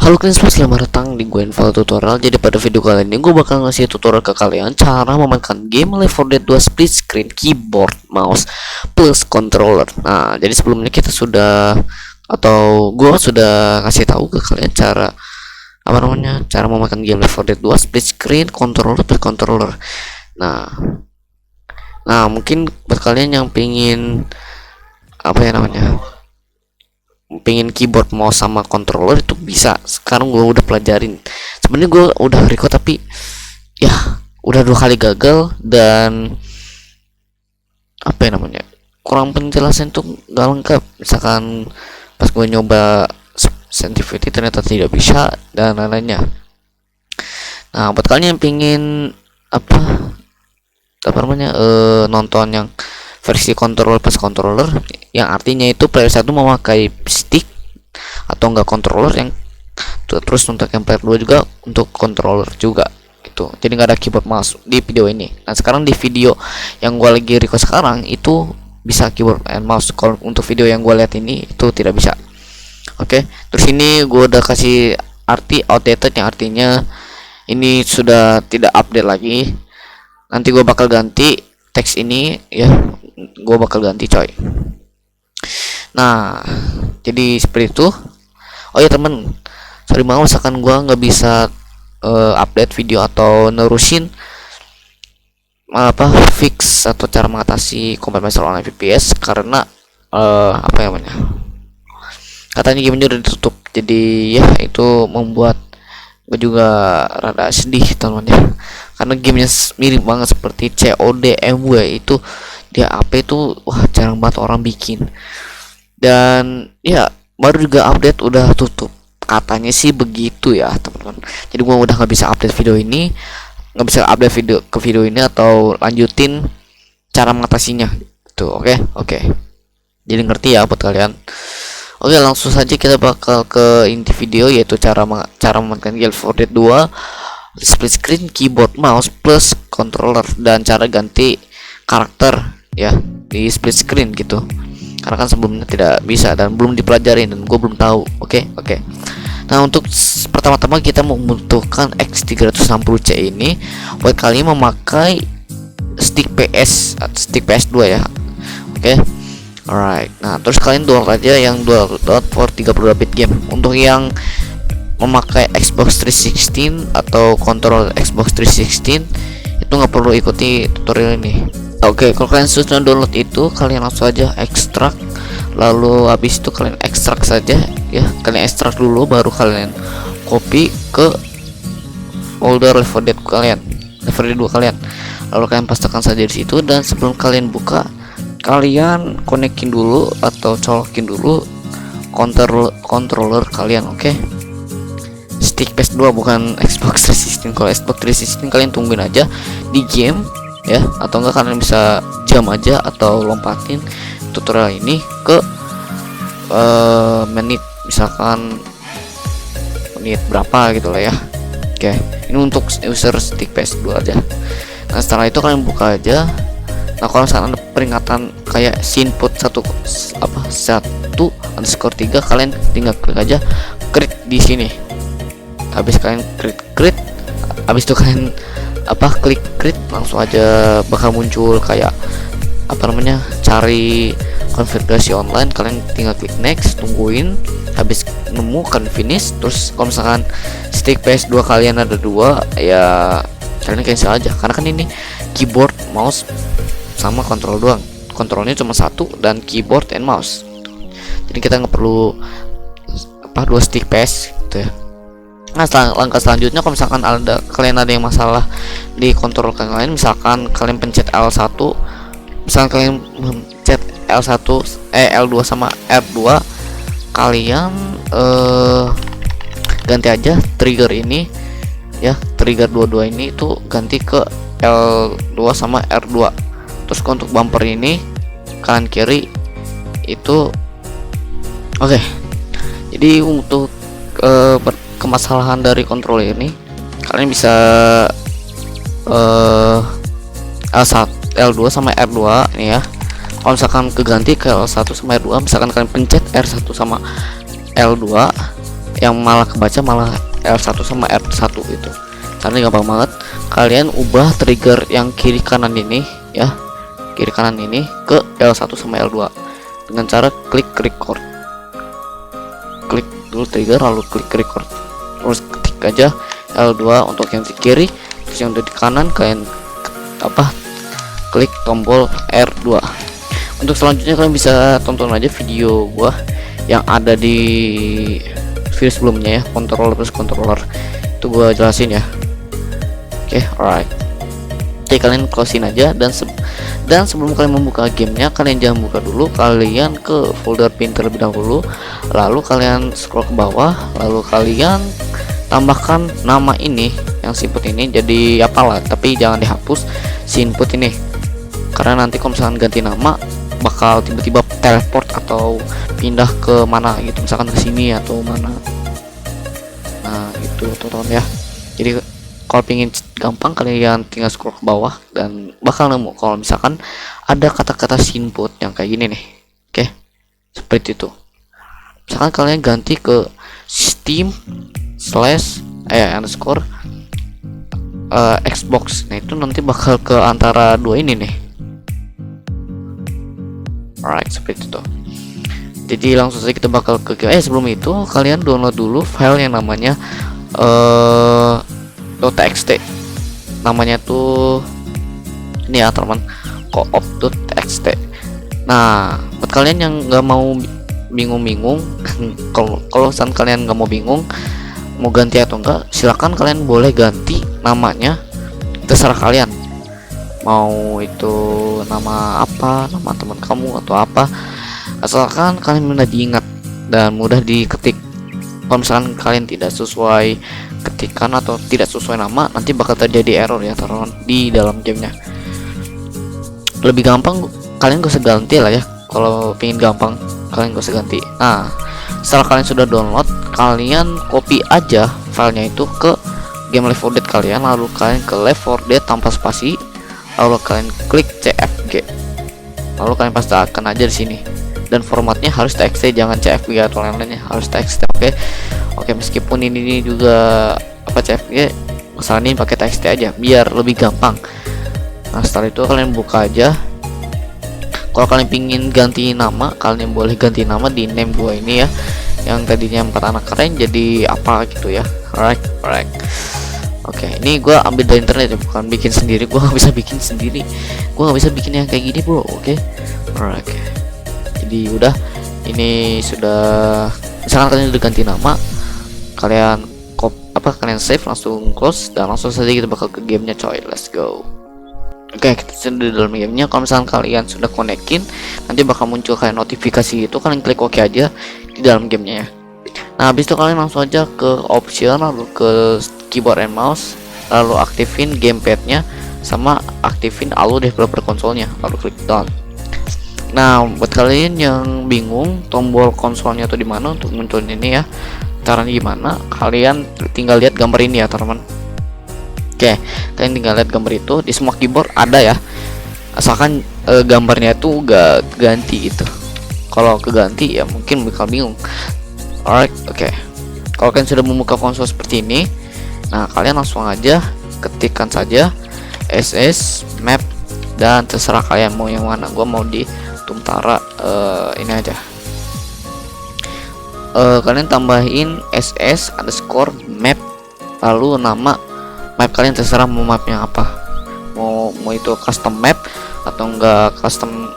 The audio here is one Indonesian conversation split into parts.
Halo kalian semua, selamat datang di Gwenval Tutorial. Jadi pada video kali ini gue bakal ngasih tutorial ke kalian cara memainkan game Left 4 Dead 2 split screen, keyboard, mouse, plus controller. Nah, jadi sebelumnya kita sudah gue sudah kasih tahu ke kalian cara cara memainkan game Left 4 Dead 2 split screen, controller plus controller. Nah, mungkin buat kalian yang pingin pengen keyboard mouse sama controller itu bisa. Sekarang gue udah pelajarin. Sebenarnya gue udah record tapi ya udah 2 kali gagal dan kurang penjelasan tuh gak lengkap. Misalkan pas gue nyoba sensitivity ternyata tidak bisa dan lainnya. Nah, buat kalian yang pingin nonton yang versi controller plus controller, yang artinya itu player 1 memakai stick atau enggak controller, yang terus untuk yang player 2 juga untuk controller juga gitu. Jadi nggak ada keyboard mouse di video ini. Nah, sekarang di video yang gue lagi record sekarang itu bisa keyboard and mouse. Kalau untuk video yang gue lihat ini itu tidak bisa. Oke, terus ini gue udah kasih arti outdated, yang artinya ini sudah tidak update lagi. Nanti gue bakal ganti teks ini ya, gue bakal ganti coy. Nah, jadi seperti itu. Oh ya temen, sorry banget misalkan gue nggak bisa update video atau nerusin fix atau cara mengatasi combat master online FPS karena katanya gamenya udah ditutup. Jadi ya itu membuat gue juga rada sedih teman ya, karena gamenya mirip banget seperti COD MW itu. Dia AP itu jarang banget orang bikin, dan ya baru juga update udah tutup, katanya sih begitu ya teman-teman. Jadi gua udah nggak bisa update video ini, nggak bisa update video ini atau lanjutin cara mengatasinya tuh. Oke, jadi ngerti ya buat kalian. Oke, langsung saja kita bakal ke inti video, yaitu cara memainkan game Left 4 Dead 2 split screen, keyboard, mouse plus controller, dan cara ganti karakter ya di split screen gitu, karena kan sebelumnya tidak bisa dan belum dipelajarin dan gue belum tahu. Oke. Nah, untuk pertama-tama kita membutuhkan X360C ini buat kalian memakai stick PS2 ya. Oke. Alright, nah terus kalian download aja yang download for 32-bit game. Untuk yang memakai Xbox 360 atau kontrol Xbox 360 itu nggak perlu ikuti tutorial ini. Oke, kalau kalian sudah download itu, kalian langsung aja ekstrak, lalu habis itu kalian ekstrak saja ya. Kalian ekstrak dulu, baru kalian copy ke folder Left 4 Dead kalian, Left 4 Dead 2 kalian. Lalu kalian pastikan saja di situ, dan sebelum kalian buka, kalian konekin dulu atau colokin dulu controller kalian. Oke. Stick PS2 bukan Xbox 360. Kalau Xbox 360 kalian tungguin aja di game ya, atau enggak kalian bisa jam aja atau lompatin tutorial ini ke menit, misalkan menit berapa gitu lah ya. Oke, ini untuk user stick PS2 aja. Nah, setelah itu kalian buka aja. Nah, kalau misalkan ada peringatan kayak input 1_3, kalian tinggal klik aja klik di sini. Habis kalian klik, habis itu kalian klik langsung aja bakal muncul kayak cari konfigurasi online. Kalian tinggal klik next, tungguin, habis nemu kan finish. Terus kalau misalkan stick PS2 kalian ada 2 ya, kalian cancel aja, karena kan ini keyboard, mouse sama kontrol doang. Kontrolnya cuma 1 dan keyboard and mouse, jadi kita nggak perlu 2 stick PS gitu ya. Nah, langkah selanjutnya, kalau misalkan kalian ada yang masalah di kontrol kalian, misalkan kalian pencet L1, misalkan kalian pencet L2 sama R2, kalian ganti aja trigger ini ya, trigger dua ini itu ganti ke L2 sama R2. Terus untuk bumper ini kanan kiri itu oke. Jadi untuk kemasalahan dari controller ini, kalian bisa L2 sama R2 nih ya. Kalau misalkan keganti ke L1 sama R2, misalkan kalian pencet R1 sama L2 yang malah kebaca malah L1 sama R1 itu. Caranya gampang banget. Kalian ubah trigger yang kiri kanan ini ya, kiri kanan ini ke L1 sama L2 dengan cara klik record. Klik dulu trigger lalu klik record, terus ketik aja L2 untuk yang di kiri, terus yang di kanan kalian klik tombol R2. Untuk selanjutnya kalian bisa tonton aja video gua yang ada di video sebelumnya ya, controller plus controller itu gua jelasin ya. Oke, alright. Oke, kalian closein aja dan sebelum kalian membuka gamenya, kalian jangan buka dulu, kalian ke folder pin terlebih dahulu, lalu kalian scroll ke bawah, lalu kalian tambahkan nama ini yang si input ini jadi apalah, tapi jangan dihapus si input ini, karena nanti kalau misalkan ganti nama bakal tiba-tiba teleport atau pindah ke mana gitu, misalkan ke sini atau mana. Nah itu teman-teman ya. Jadi kalau pingin gampang kalian tinggal scroll ke bawah dan bakal nemu kalau misalkan ada kata-kata input yang kayak gini nih. Oke, seperti itu. Misalkan kalian ganti ke Steam /_ Xbox, nah itu nanti bakal ke antara dua ini nih. Alright, seperti itu. Jadi langsung saja kita bakal ke sebelum itu kalian download dulu file yang namanya .txt. Namanya tuh ini ya teman, koop.txt. Nah buat kalian yang nggak mau bingung-bingung kalau kalian nggak mau bingung mau ganti atau enggak, silakan kalian boleh ganti namanya, terserah kalian mau itu nama apa, nama teman kamu atau apa, asalkan kalian mudah diingat dan mudah diketik. Kalau misalkan kalian tidak sesuai ketikan atau tidak sesuai nama, nanti bakal terjadi error ya teman-teman di dalam gamenya. Lebih gampang kalian gak usah ganti lah ya, kalau pingin gampang kalian gak usah ganti. Nah setelah kalian sudah download, kalian copy aja filenya itu ke game Left 4 Dead kalian, lalu kalian ke Left 4 Dead tanpa spasi, lalu kalian klik CFG, lalu kalian pastikan aja di sini, dan formatnya harus TXT, jangan CFG atau lain-lainnya, harus TXT. Oke, meskipun ini juga CFG, misalnya pakai TXT aja biar lebih gampang. Nah setelah itu kalian buka aja. Kalau kalian pingin ganti nama, kalian boleh ganti nama di name gua ini ya, yang tadinya 4 anak keren jadi apa gitu ya. Alright. Oke, ini gua ambil dari internet ya, bukan bikin sendiri. Gua nggak bisa bikin sendiri, gua nggak bisa bikin yang kayak gini bro. Oke. Alright. Jadi udah, ini sudah, misalkan kalian udah ganti nama, kalian kalian save, langsung close, dan langsung saja kita bakal ke gamenya coy. Let's go. Oke, kita sudah di dalam gamenya. Kalau misalkan kalian sudah konekin, nanti bakal muncul kayak notifikasi itu, kalian klik OK aja di dalam gamenya ya. Nah habis itu kalian langsung aja ke option, lalu ke keyboard and mouse, lalu aktifin gamepadnya sama aktifin Allo developer konsolnya, lalu klik done. Nah buat kalian yang bingung tombol konsolnya tuh di mana untuk munculin ini ya, caranya gimana, kalian tinggal lihat gambar ini ya teman-teman. Oke, kalian tinggal lihat gambar itu di semua keyboard ada ya, asalkan gambarnya itu gak ganti itu. Kalau keganti ya mungkin bakal bingung. Alright, oke. Kalau kalian sudah membuka konsol seperti ini, nah kalian langsung aja ketikkan saja SS map, dan terserah kalian mau yang mana. Gua mau di Tumtara ini aja. Kalian tambahin SS_map, lalu nama map kalian, terserah mau mapnya apa, mau itu custom map atau enggak custom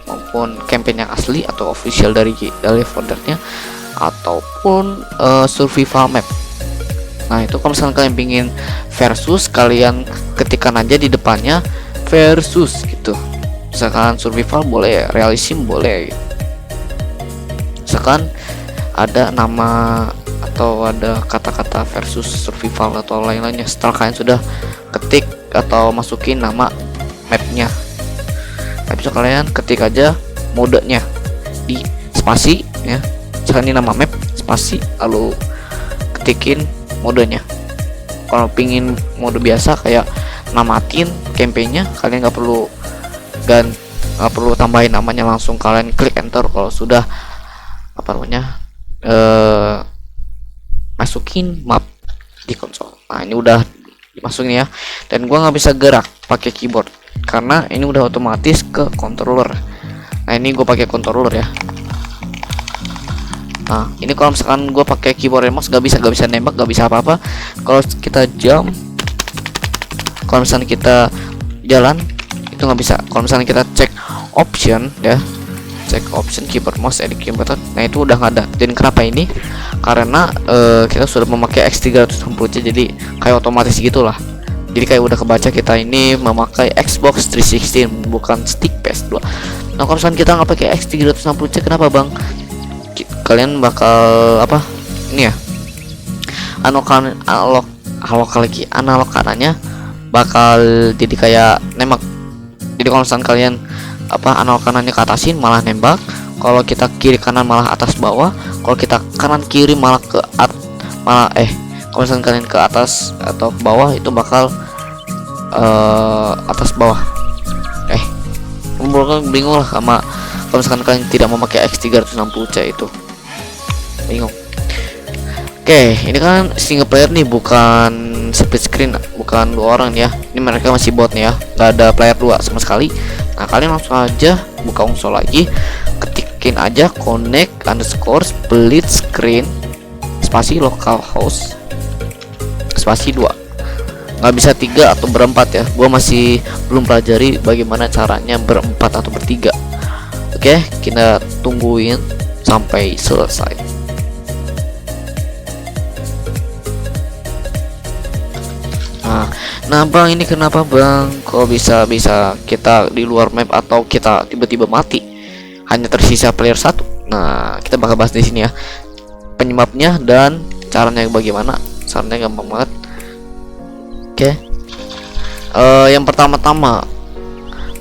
maupun campaign yang asli atau official dari foldernya, ataupun survival map. Nah itu kalau misalkan kalian pingin versus, kalian ketikkan aja di depannya versus gitu. Misalkan survival boleh, realism boleh, misalkan ada nama atau ada kata-kata versus survival atau lain-lainnya. Setelah kalian sudah ketik atau masukin nama mapnya, habis itu kalian ketik aja modenya di spasi ya, misalkan ini nama map spasi, lalu ketikin modenya. Kalau pingin mode biasa kayak namatin campaignnya, kalian nggak perlu tambahin namanya, langsung kalian klik enter kalau sudah masukin map di konsol. Nah ini udah dimasukin ya, dan gua nggak bisa gerak pakai keyboard karena ini udah otomatis ke controller. Nah ini gue pakai controller ya. Nah ini kalau misalkan gue pakai keyboard and mouse gak bisa nembak, gak bisa apa-apa. Kalau kita jump, kalau misalnya kita jalan itu nggak bisa. Kalau misalnya kita cek option ya, cek option keyboard mouse edit keyboard, nah itu udah nggak ada. Dan kenapa ini? Karena kita sudah memakai X360C, jadi kayak otomatis gitulah. Jadi kayak udah kebaca kita ini memakai Xbox 360 bukan stick PS2. Nah kalau misalnya kita nggak pakai X360C, kenapa bang? Kalian bakal apa? Ini ya, analog kanannya bakal jadi kayak nembak. Jadi kalau misalnya kalian analog kanannya ke atasin malah nembak, kalau kita kiri kanan malah atas bawah, kalau kita kanan kiri malah kalau misalnya kalian ke atas atau ke bawah itu bakal atas bawah. Bingung lah sama kalau misalkan kalian tidak memakai X360C itu, bingung. Oke, ini kan single player nih, bukan split screen, bukan 2 orang ya. Ini mereka masih bot nih ya, nggak ada player 2 sama sekali. Nah kalian langsung aja buka konsol lagi, ketikin aja connect_split screen spasi localhost spasi 2. Nggak bisa 3 atau berempat ya, gua masih belum pelajari bagaimana caranya berempat atau bertiga. Oke, kita tungguin sampai selesai. Nah bang, ini kenapa bang kok bisa kita di luar map atau kita tiba-tiba mati, hanya tersisa player 1? Nah kita bakal bahas di sini ya, penyebabnya dan caranya bagaimana. Caranya gampang banget. Oke. Yang pertama-tama,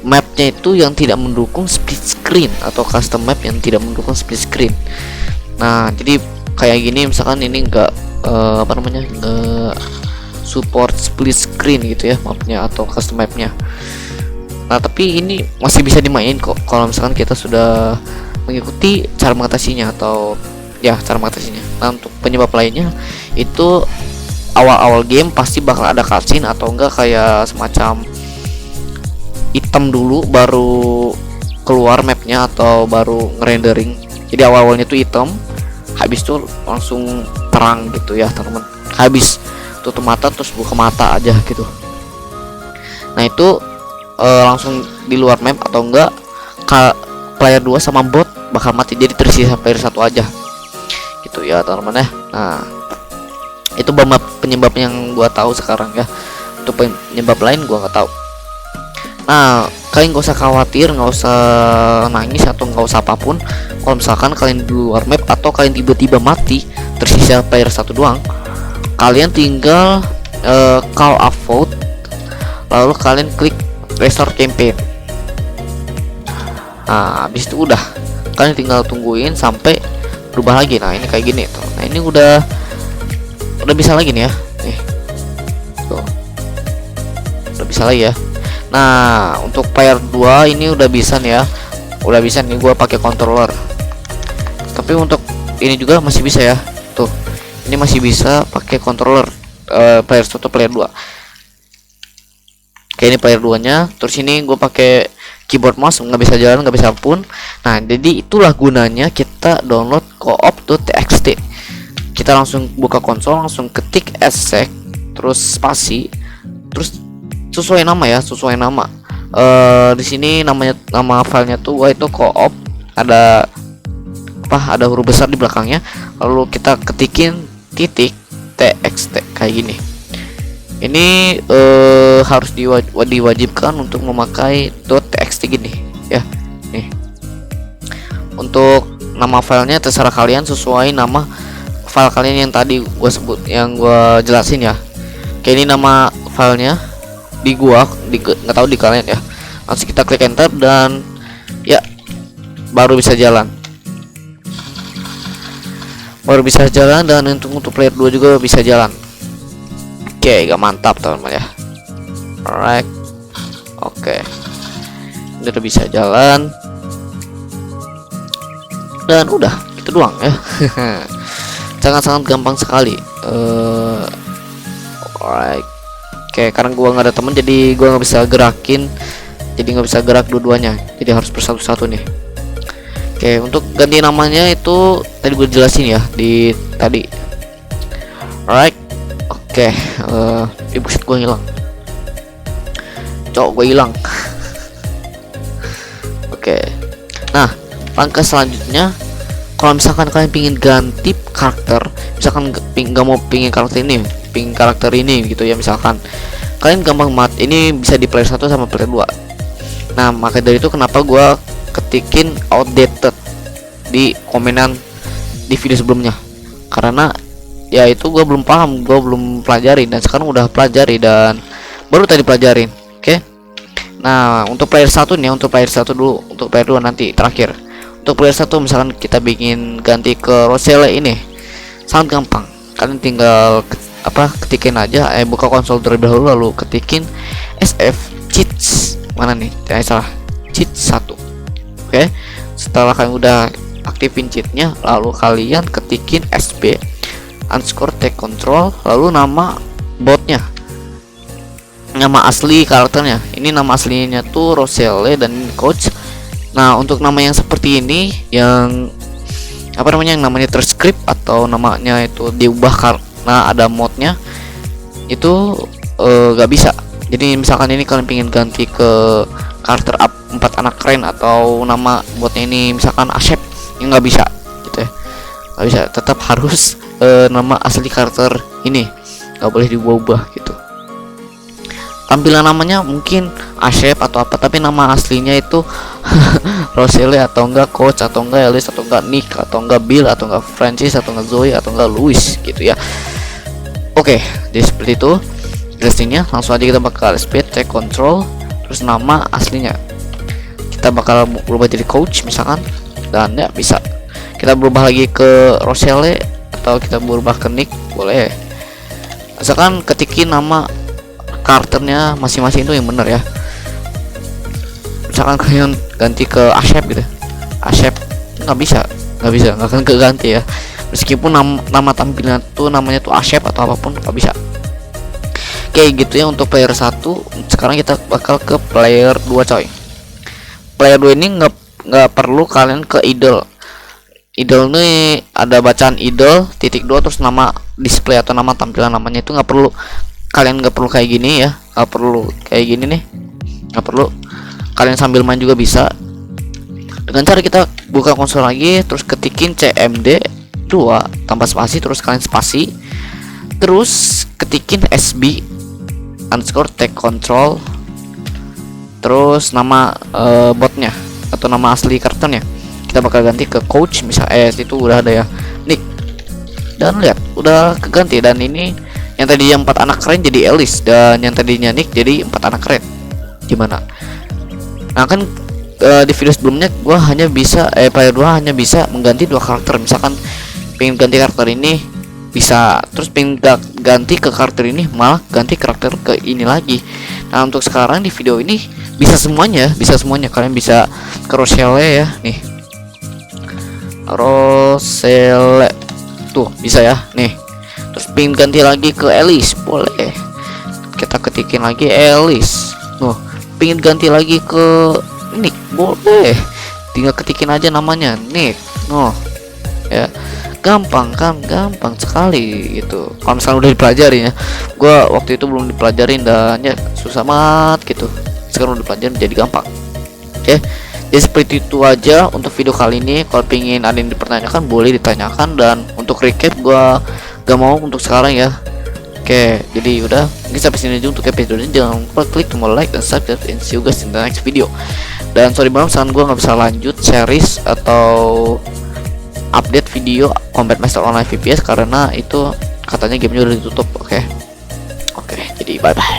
mapnya itu yang tidak mendukung split screen atau custom map yang tidak mendukung split screen. Nah jadi kayak gini, misalkan ini enggak enggak support split screen gitu ya mapnya atau custom mapnya. Nah tapi ini masih bisa dimainin kok kalau misalkan kita sudah mengikuti cara mengatasinya atau ya cara mengatasinya. Nah untuk penyebab lainnya itu awal-awal game pasti bakal ada cutscene atau enggak kayak semacam item dulu baru keluar mapnya atau baru ngerendering. Jadi awal-awalnya tuh item, habis itu langsung terang gitu ya teman-teman. Habis tutup mata terus buka mata aja gitu. Nah itu langsung di luar map atau enggak player 2 sama bot bakal mati, jadi tersisa player 1 aja gitu ya teman-teman ya. Nah itu penyebab yang gua tahu sekarang ya. Untuk penyebab lain gua nggak tahu. Nah kalian nggak usah khawatir, nggak usah nangis atau nggak usah apapun kalau misalkan kalian di luar map atau kalian tiba-tiba mati tersisa player 1 doang. Kalian tinggal call a vote, lalu kalian klik restore campaign. Nah habis itu udah, kalian tinggal tungguin sampai berubah lagi. Nah ini kayak gini tuh. Nah ini udah bisa lagi nih ya. Tuh. Udah bisa lagi ya. Nah untuk player 2 ini udah bisa nih ya, udah bisa nih gua pakai controller. Tapi untuk ini juga masih bisa ya. Tuh ini masih bisa pakai controller player 1 player 2. Oke ini player 2 nya. Terus ini gue pakai keyboard mouse, nggak bisa jalan, nggak bisa pun. Nah jadi itulah gunanya kita download coop.txt. Kita langsung buka konsol, langsung ketik exec, terus spasi, terus sesuai nama ya, sesuai nama. Di sini nama filenya tuh itu coop, ada huruf besar di belakangnya, lalu kita ketikin titik txt kayak gini. Ini harus diwajibkan untuk memakai .txt gini ya. Nih untuk nama filenya terserah kalian, sesuai nama file kalian yang tadi gua sebut, yang gua jelasin ya. Kayak ini nama filenya di gua, nggak tahu di kalian ya. Langsung kita klik enter dan ya baru bisa jalan. Dan untuk player 2 juga bisa jalan. Oke, gak mantap teman-teman ya. Alright. Oke. Ini udah bisa jalan. Dan udah, itu doang ya. sangat-sangat gampang sekali. Alright. Oke, karena gua nggak ada temen jadi gua nggak bisa gerakin, jadi nggak bisa gerak dua-duanya, jadi harus bersatu-satu nih. Oke, untuk ganti namanya itu tadi gue jelasin ya di tadi. Alright. Oke, buset gue hilang. Cok, gue hilang. Oke. Nah, langkah selanjutnya, kalau misalkan kalian pingin ganti karakter, misalkan nggak mau pingin karakter ini, pingin karakter ini gitu ya, misalkan kalian gampang banget, ini bisa di player 1 sama player 2. Nah, maka dari itu kenapa gua ketikin outdated di komenan di video sebelumnya, karena ya itu gua belum paham, gua belum pelajari, dan sekarang udah pelajari dan baru tadi pelajarin. Oke. Nah, untuk player 1 nih, untuk player 1 dulu, untuk player 2 nanti terakhir. Untuk player 1 misalkan kita bikin ganti ke Roselle ini, sangat gampang. Kalian tinggal ketikin aja, buka konsol terlebih dahulu, lalu ketikin SF cheats mana nih, salah, cheat 1. Oke, setelah kalian udah aktifin cheatnya, lalu kalian ketikin SB underscore take control, lalu nama botnya, nama asli karakternya. Ini nama aslinya tuh Roselle dan coach. Nah, untuk nama yang seperti ini, yang yang namanya terscript atau namanya itu diubah karena ada modnya, itu gak bisa. Jadi misalkan ini kalian pengen ganti ke karakter up 4 anak keren, atau nama botnya ini misalkan Asep, ya nggak bisa gitu ya, nggak bisa, tetap harus nama asli karakter ini, nggak boleh diubah-ubah gitu. Tampilan namanya mungkin Asep atau apa, tapi nama aslinya itu Roselle atau enggak coach atau enggak Alice atau enggak Nick atau enggak Bill atau enggak Francis atau enggak Zoe atau enggak Louis gitu ya. Oke, jadi seperti itu listingnya. Langsung aja kita bakal speed check control, terus nama aslinya kita bakal berubah jadi coach misalkan, dan ya bisa kita berubah lagi ke Roselle atau kita berubah ke Nick, boleh. Misalkan ketikin nama karakternya masing-masing itu yang benar ya. Misalkan kalian ganti ke Asep gitu, Asep nggak akan keganti ya, meskipun nama tampilan tuh namanya tuh Asep atau apapun nggak bisa. Kayak gitu ya untuk player 1. Sekarang kita bakal ke player 2 coy. Player 2 ini nggak perlu kalian ke idle nih, ada bacaan idle .2 terus nama display atau nama tampilan namanya, itu nggak perlu. Kalian nggak perlu kayak gini ya, nggak perlu kayak gini nih, nggak perlu. Kalian sambil main juga bisa dengan cara kita buka konsol lagi, terus ketikin CMD 2 tambah spasi, terus kalian spasi, terus ketikin SB underscore take control, terus nama botnya atau nama asli karakternya kita bakal ganti ke coach, misal itu udah ada ya Nick, dan lihat udah keganti. Dan ini yang tadi yang 4 anak keren jadi Alice, dan yang tadinya Nick jadi 4 anak keren. Gimana? Nah kan di video sebelumnya gua hanya bisa player 2 hanya bisa mengganti 2 karakter. Misalkan pengen ganti karakter ini bisa, terus pengen ganti ke karakter ini malah ganti karakter ke ini lagi. Nah, untuk sekarang di video ini bisa semuanya. Kalian bisa ke Roselle ya, nih Roselle tuh bisa ya nih. Terus pengen ganti lagi ke Alice, boleh, kita ketikin lagi Alice. Pengen ganti lagi ke Nick, boleh, tinggal ketikin aja namanya Nick. Ya gampang kan, gampang sekali gitu. Kalau misalnya udah dipelajarin ya, gua waktu itu belum dipelajarin dan ya susah banget gitu. Sekarang udah dipelajarin jadi gampang. Oke, jadi seperti itu aja untuk video kali ini. Kalau pengen ada yang dipertanyakan boleh ditanyakan, dan untuk recap gua gak mau untuk sekarang ya. Oke, jadi udah mungkin sampai sini aja untuk episode ini. Jangan lupa klik tombol like dan subscribe, and see you guys in the next video. Dan sorry banget misalkan gue nggak bisa lanjut series atau update video Combat Master Online VPS karena itu katanya gamenya udah ditutup. Oke, jadi bye bye.